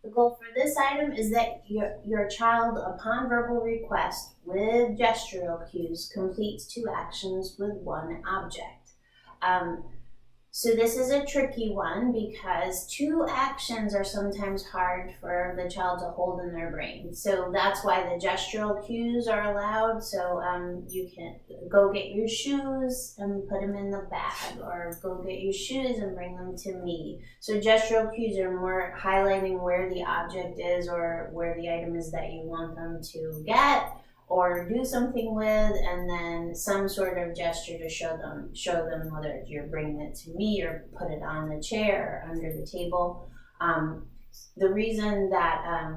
The goal for this item is that your child, upon verbal request with gestural cues, completes 2 actions with 1 object. So this is a tricky one because 2 actions are sometimes hard for the child to hold in their brain. So that's why the gestural cues are allowed. So you can go get your shoes and put them in the bag, or go get your shoes and bring them to me. So gestural cues are more highlighting where the object is or where the item is that you want them to get or do something with, and then some sort of gesture to show them whether you're bringing it to me or put it on the chair or under the table. The reason that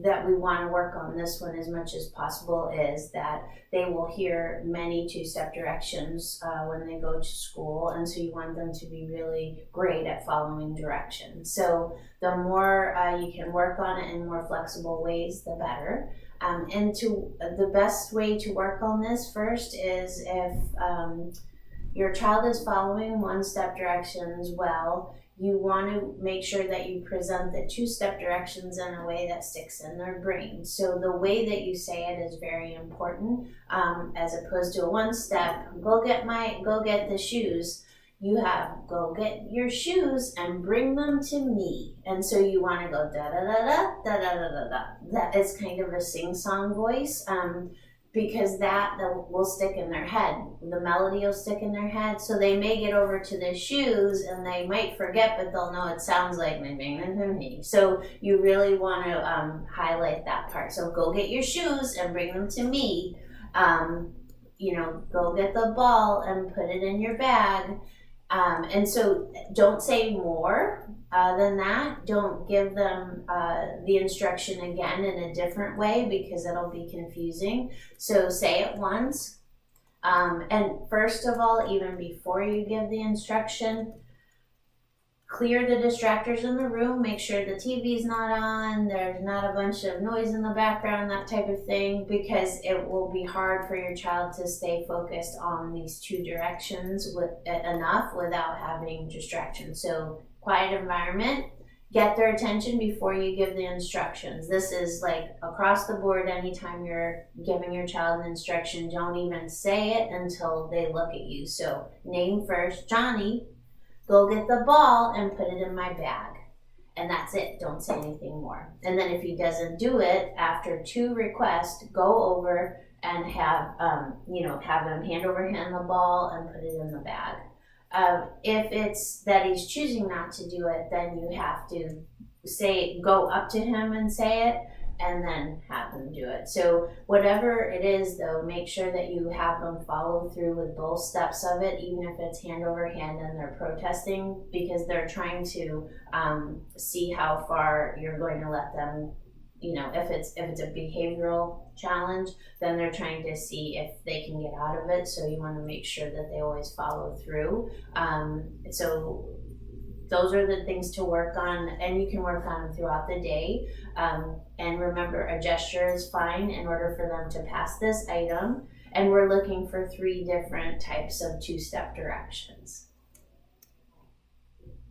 that we want to work on this one as much as possible is that they will hear many 2-step directions when they go to school, and so you want them to be really great at following directions. So the more you can work on it in more flexible ways, the better. And the best way to work on this first is if your child is following 1-step directions well, you want to make sure that you present the 2-step directions in a way that sticks in their brain. So the way that you say it is very important, as opposed to a 1-step, go get the shoes. You have, go get your shoes and bring them to me. And so you want to go da-da-da-da, da-da-da-da-da. That is kind of a sing-song voice, because that will stick in their head. The melody will stick in their head. So they may get over to the shoes and they might forget, but they'll know it sounds like me. So you really want to highlight that part. So go get your shoes and bring them to me. Go get the ball and put it in your bag. And so don't say more than that. Don't give them the instruction again in a different way because it'll be confusing. So say it once. And first of all, even before you give the instruction, clear the distractors in the room. Make sure the TV's not on, there's not a bunch of noise in the background, that type of thing, because it will be hard for your child to stay focused on these 2 directions enough without having distractions. So quiet environment, get their attention before you give the instructions. This is like across the board. Anytime you're giving your child an instruction, don't even say it until they look at you. So name first, Johnny, go get the ball and put it in my bag. And that's it. Don't say anything more. And then if he doesn't do it, after 2 requests, go over and have him hand over hand the ball and put it in the bag. If it's that he's choosing not to do it, then you have to go up to him and say it, and then have them do it. So whatever it is, though, make sure that you have them follow through with both steps of it, even if it's hand over hand and they're protesting, because they're trying to see how far you're going to let them. If it's a behavioral challenge, then they're trying to see if they can get out of it. So you want to make sure that they always follow through. So those are the things to work on, and you can work on them throughout the day. And remember, a gesture is fine in order for them to pass this item. And we're looking for 3 different types of 2-step directions.